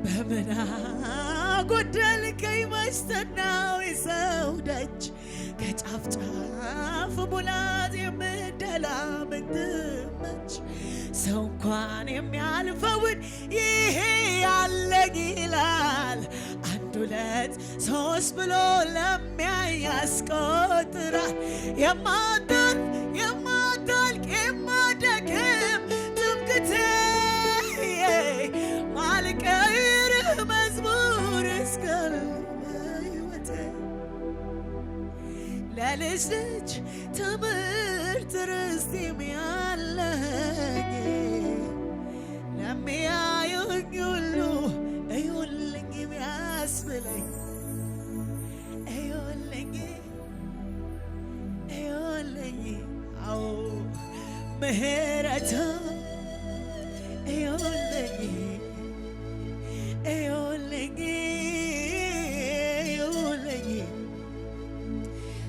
በምን ጎደልከኝ መስተናው የሰው ደጅ ከጫፍ ጫፍ ሙላት የምደላ ምትመች ሰው እንኳን የሚያልፈውን ይሄ ያለኝ ይላል። አንድ ሁለት ሶስት ብሎ ለሚያይ ያስቆጥራል። የማታልቅ የማደክም ትምክቴ ማልቀይርህ መዝሙር እስከ ሕይወቴ ለልጅ ልጅ ትምህርት ርስቴም ያለኝ ለሚያዩኝ ሁሉ እዩልኝ የሚያስብለኝ እዩልኝ አዎ ምሕረቱ እዩልኝ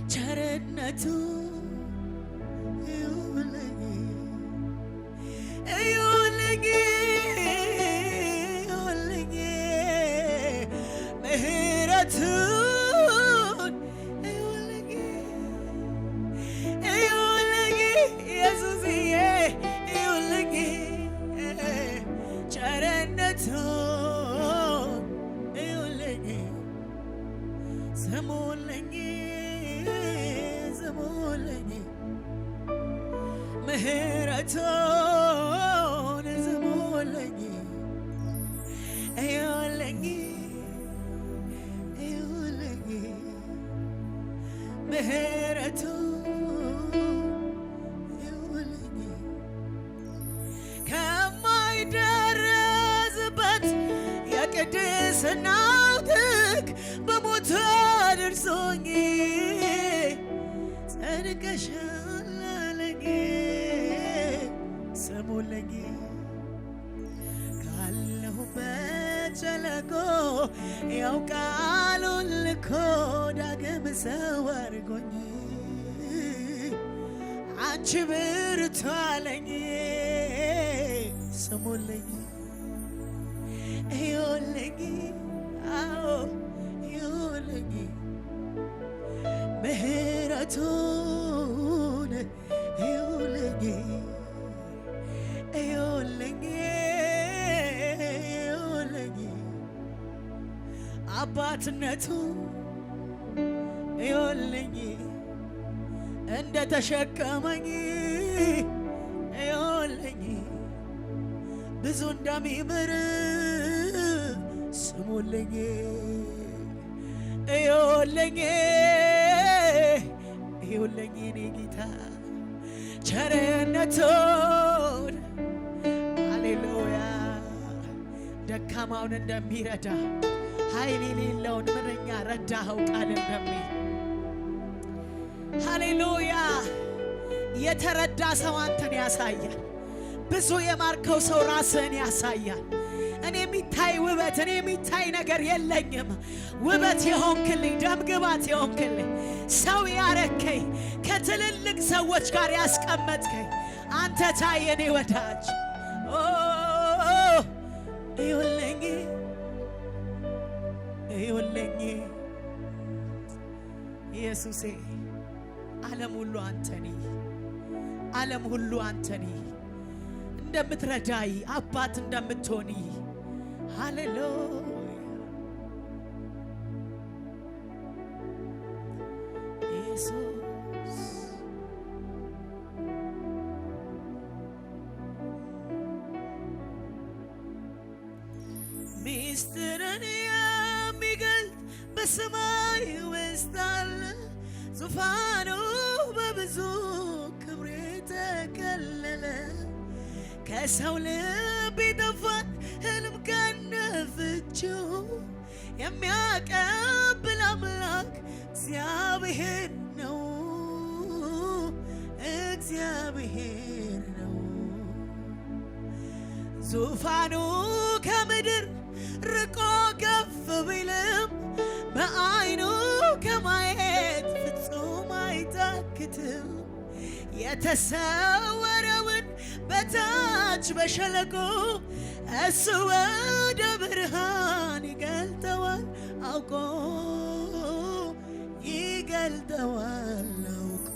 ቸርነቱ እዩልኝ ምሕረቱን እዩልኝ ኢየሱስዬ እዩልኝ ቸርነቱን እዩልኝ ስሙልኝ ምሕረቱን ስሙልኝ እዩልኝ ምሕረቱን እዩልኝ ከማይደረስበት የቅድስናው ጥግ በሞቱ አድርሶኝ ጸድቀሻል አለኝ ስሙልኝ ካለሁበት ሸለቆ ያው ቃሉን ልኮ ዳግም ሰው አድርጎኝ አንቺ ብርቱ አለኝ ስሙልኝ እዩልኝ አዎ እዩልኝ ምሕረቱን እዩልኝ አባትነቱ እዩልኝ እንደ ተሸከመኝ እዩልኝ ብዙ እንደሚምር ስሙልኝ እዩልኝ እኔ ጌታ ቸርነቱን ሃሌሉያ ደካማውን እንደሚረዳ ኃይል የሌለውን ምንኛ ረዳኸው ቃል እንደሚል ሃሌሉያ የተረዳ ሰው አንተን ያሳያል። ብዙ የማርከው ሰው ራስህን ያሳያል። እኔ የሚታይ ውበት እኔ የሚታይ ነገር የለኝም። ውበት የሆንክልኝ ደምግባት የሆንክልኝ ሰው ያረከኝ ከትልልቅ ሰዎች ጋር ያስቀመጥከኝ አንተ ታየኔ ወዳጅ እዩልኝ ኢየሱሴ ዓለም ሁሉ አንተኒ ዓለም ሁሉ አንተኒ እንደምትረዳይ አባት እንደምትሆኒ ሃሌሉያ ኢየሱስ ሚስጥርን የሚገልጥ በሰማይ ውስጥ አለ ዙፋኑ በብዙ ክብር የተከለለ ከሰው ልብ የጠፋን ሕልም ከነፍቺው የሚያቀብል አምላክ እግዚአብሔር ነው፣ እግዚአብሔር ነው። ዙፋኑ ከምድር ርቆ ከፍ ቢልም በዓይኑ ከማየት ፍጹም አይታክትም። የተሰወረውን በታች በሸለቆ እሱ ወደ ብርሃን አውቆ ይገልጠዋል አውቆ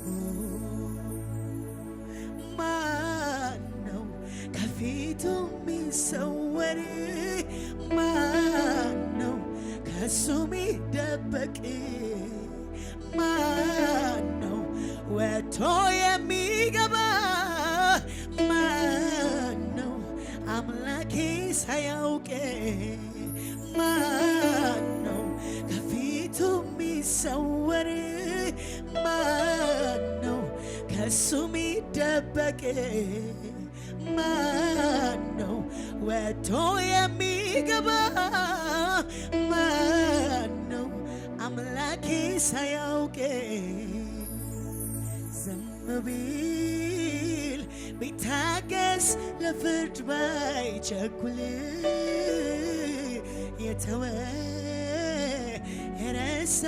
ማነው ከፊቱ የሚሰወር ማነው ከሱ የሚደበቅ ማነው ወጥቶ የሚገባ ማነው አምላኬ ሳያውቅ ማነው ከፊቱ የሚሰወር ማነው ከሱ የሚደበቅ ማነው ወጥቶ የሚገባ ማነው አምላኬ ሳያውቅ ዝም ቢል ቢታገስ ለፍርድ ባይቸኩል የተወ የረሳ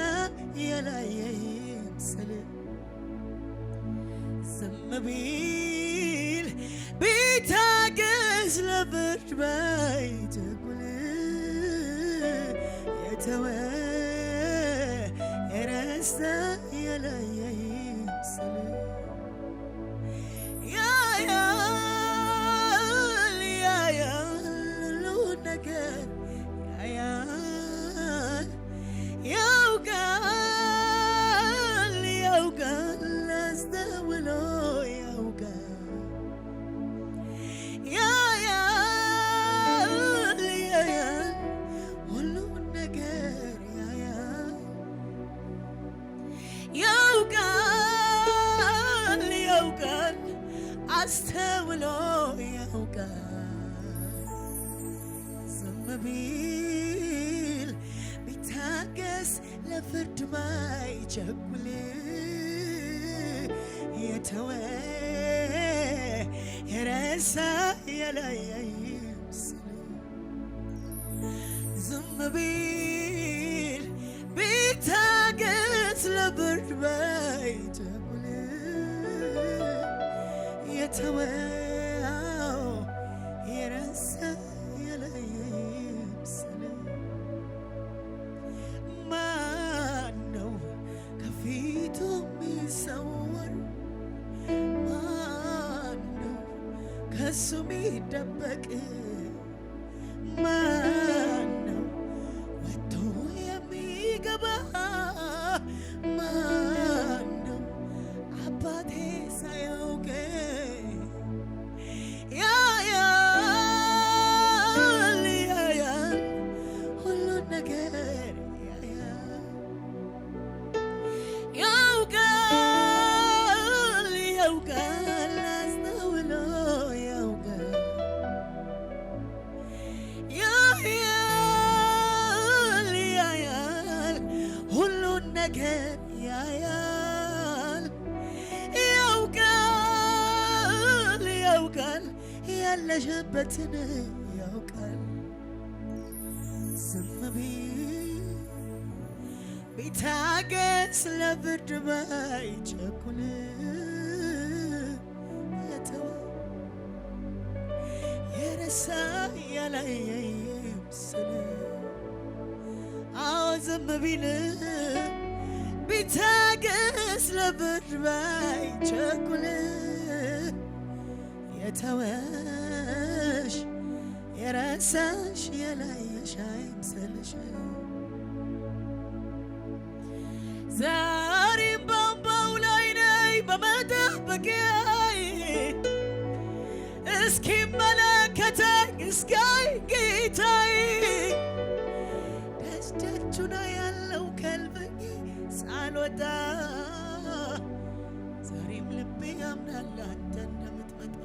የላየ ይምሰል ዝም ቢል ቢታገስ ለፍርድ ባይቸኩል የተወ የረሳ የላየ ይምሰል ያያል ሁሉን ነገር ያያል ያውቃል አስተውሎ ያውቃል ያያል ሁሉን ነገር ያያል ያውቃል አስተውሎ ያውቃል ዝም ቢል ቢታገስ ለፍርድ ባይቸኩል የተወ የረሳ የላየ ይምሰል ዝም ቢል ቢታገስ ለፍርድ ባይቸኩል የተወ የረሳ የላየ ይምሰል ማነው ከፊቱ የሚሰወር ማነው ከሱ የሚደበቅ ማነው ወጥቶ የሚገባ ማነው አባቴ ሳያውቅ ያያል ሁሉን ነገር ያያል ያውቃል አስተውሎ ያውቃል ያያል ሁሉን ነገር ያያል ያውቃል ያለሽበትን ያውቃል ዝም ቢል ቢታገስ ለፍርድ ባይቸኩል የተወ የረሳ የላየ ይምሰል አዎ ዝም ቢል ቢታገስ ለፍርድ ባይቸኩል የተወሽ የረሳሽ የላየሽ አይምሰልሽ ዛሬም በአምባው ላይ ነኝ በመጠበቂያዬ እስኪመለከተኝ እስኪያይ ጌታዬ ደጃቹና ያለው ከልበኝ ሳልወጣ ዛሬም ልቤ ያምናል አንተ እንደምትመጣ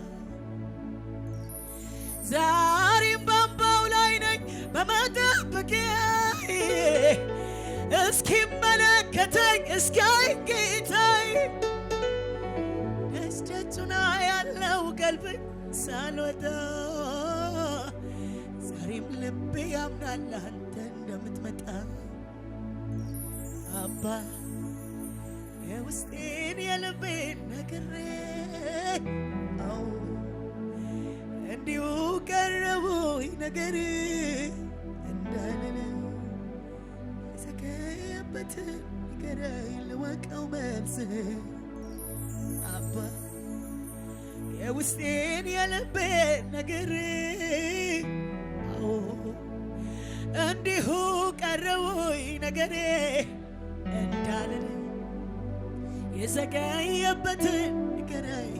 ዛሬም በአምባው ላይ ነኝ በመጠበቂያዬ እስኪመለከተኝ እስኪያይ ጌታዬ ደጃቹና ያለው ከልበኝ ሳልወጣ ዛሬም ልቤ ያምናል አንተ እንደምትመጣ አባ የውስጤን የልቤን ነግሬ እንዲሁ ቀረቡኝ ነገር እንዳልል የዘገየበትን ንገረኝ ልወቀው መልስህን አባ የውስጤን የልቤን ነገር እንዲሁ ቀረውኝ ነገሬ እንዳልል የዘገየበትን ንገረኝ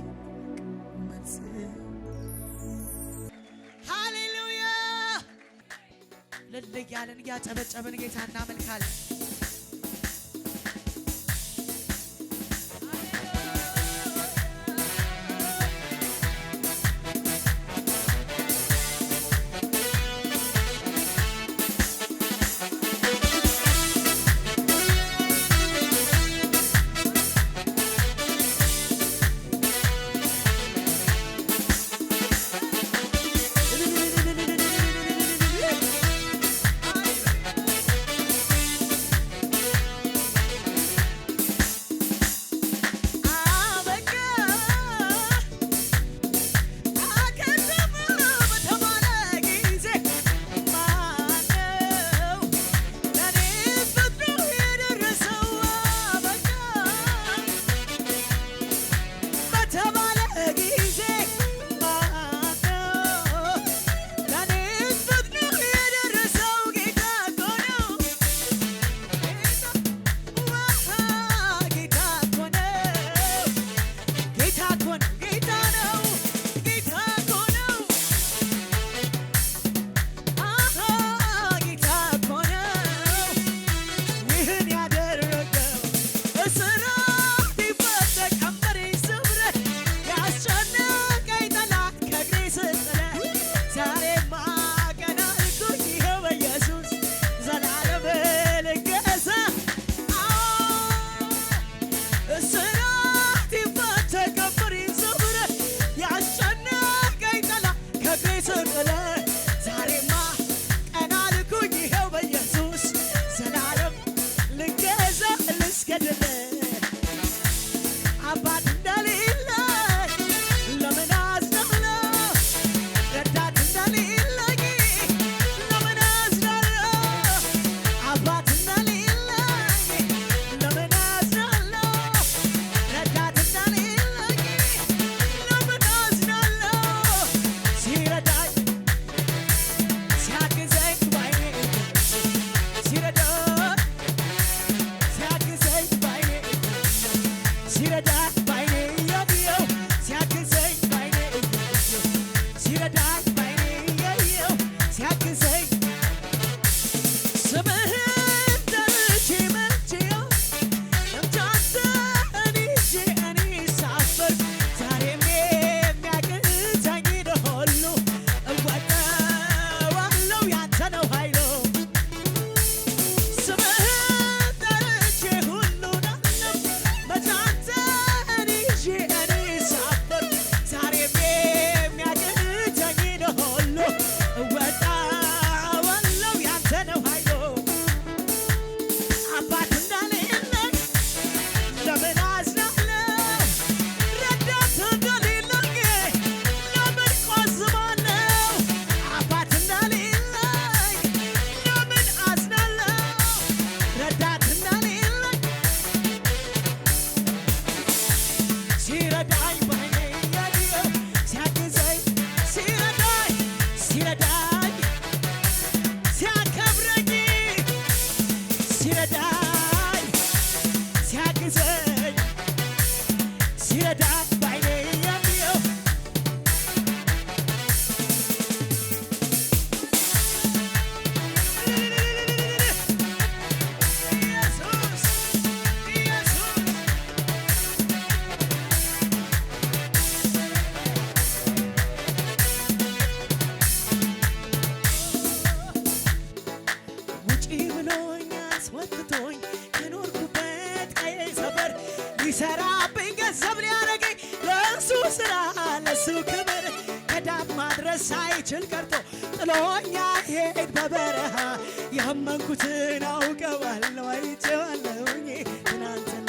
መልስህን። ሃሌሉያ ልል እያልን እያጨበጨብን ጌታ እናመልካለን። ሊሰራብኝ ገንዘብ ሊያረገኝ ለእሱ ስራ ለእሱ ክብር ከዳር ማድረስ ሳይችል ቀርቶ ጥሎኛ ሄድ በበረሃ ያመንኩትን አውቀዋለሁ አይቼዋለሁኝ ትናንትና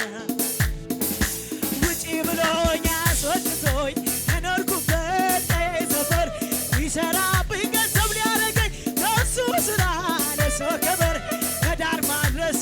ውጪ ብሎኝ አስወጥቶኝ ከኖርኩበት ሰፈር ሊሰራብኝ ገንዘብ ሊያረገኝ ለእሱ ስራ ለእሱ ክብር ከዳር ማድረስ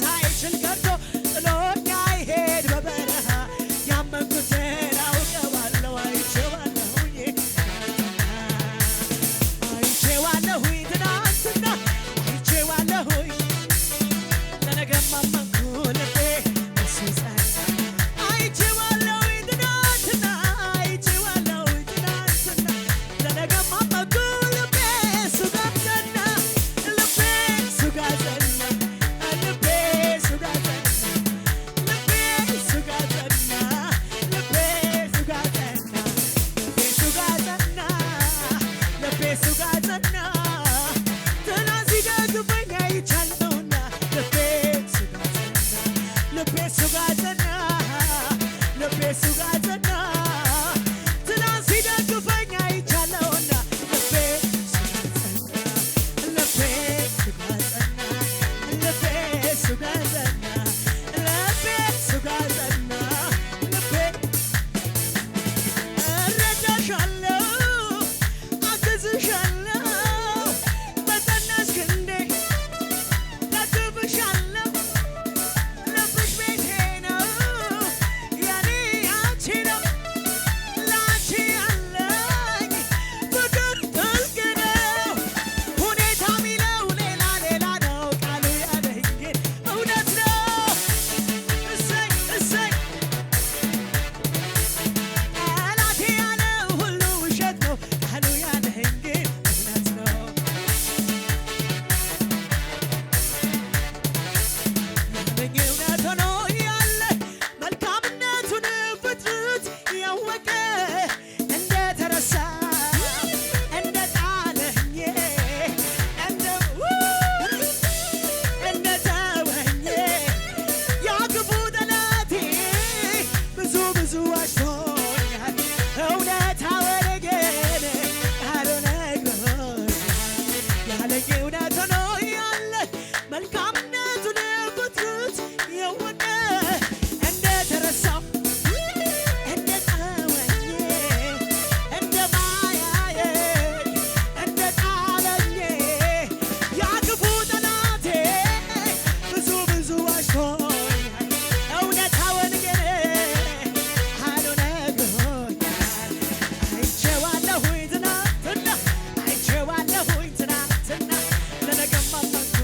ለነገም አመንኩ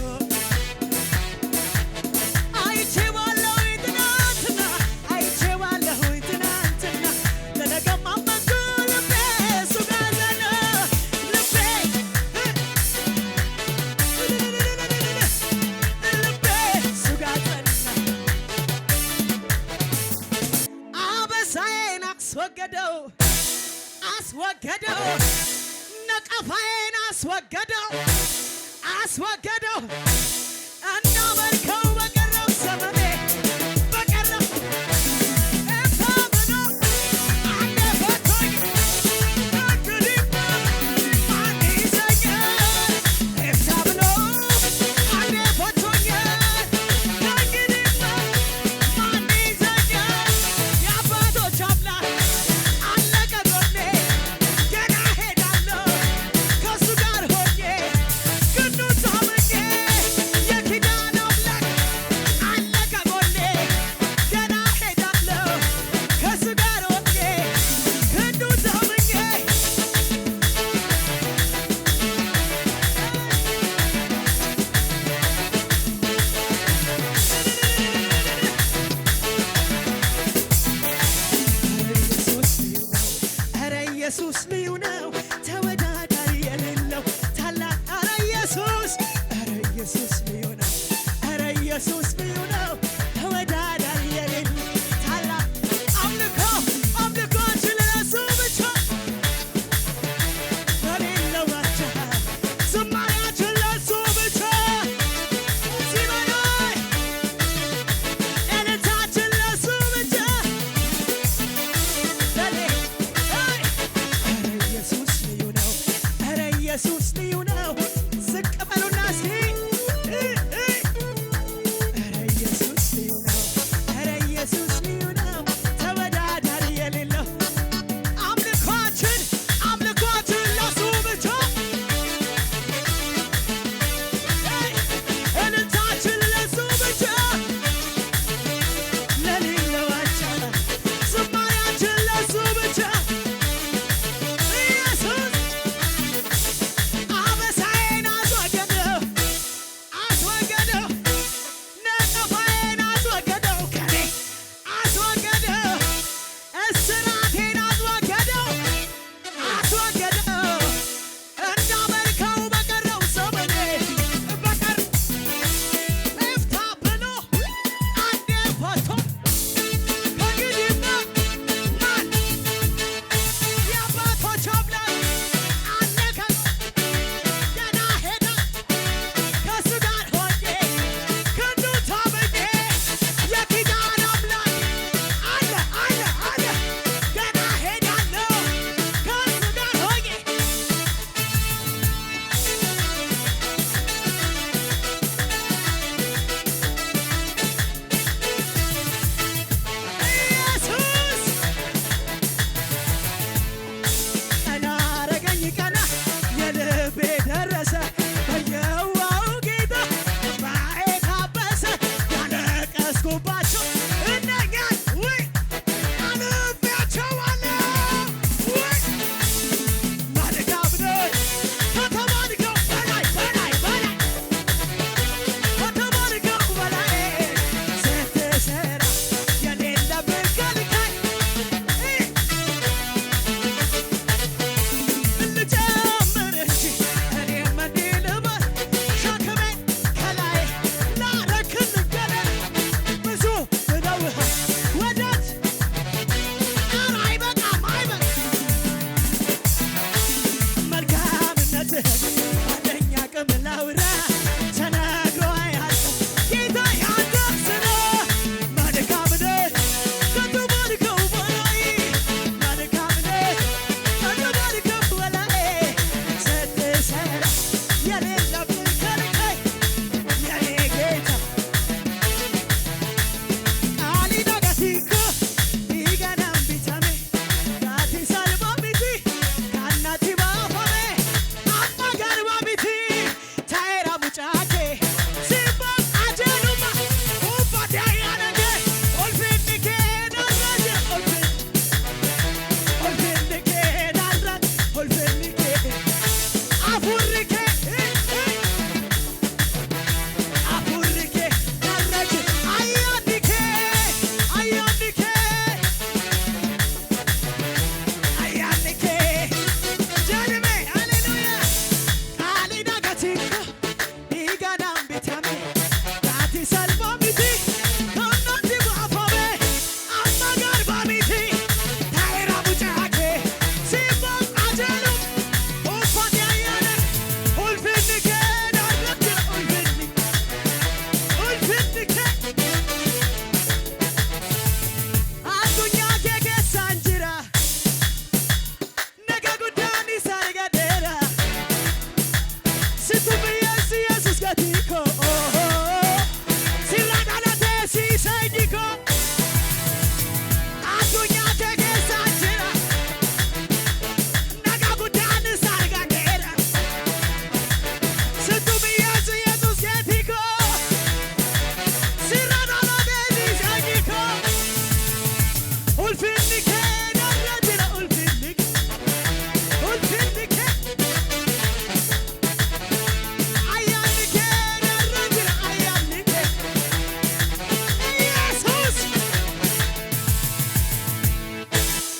አይቼዋለሁኝ ትናንትና አይቼዋለሁኝ ትናንትና ለነገም አመንኩ ልቤ እሱ ጋር ዘና ልቤ እሱ ጋር ዘና አበሳዬን አስወገደው አስወገደው ነቀፋዬን አስወገደው አስወገደው እንዳመልከው በቀረው ዘመኔ በቀረው እታምነው አንዴ ፈቶኝ እንግዲህማ ማን ይዘኛል እታምነው አንዴ ፈቶኛል እንግዲህማ ማን ይዘኛል የአባቶች አምላክ አለ ከጎኔ ገና ሄዳለሁ ከእሱ ጋር ሆኜ ቅዱስ አምኜ የኪዳን አምላክ አለ ከጎኔ ገና ሄዳለሁ ከእሱ ጋር ሆኜ ቅዱስ አምኜ ኧረ ኢየሱስ ልዩ ነው ተወዳዳሪ የሌለው ታላቅ ኧረ ኢየሱስ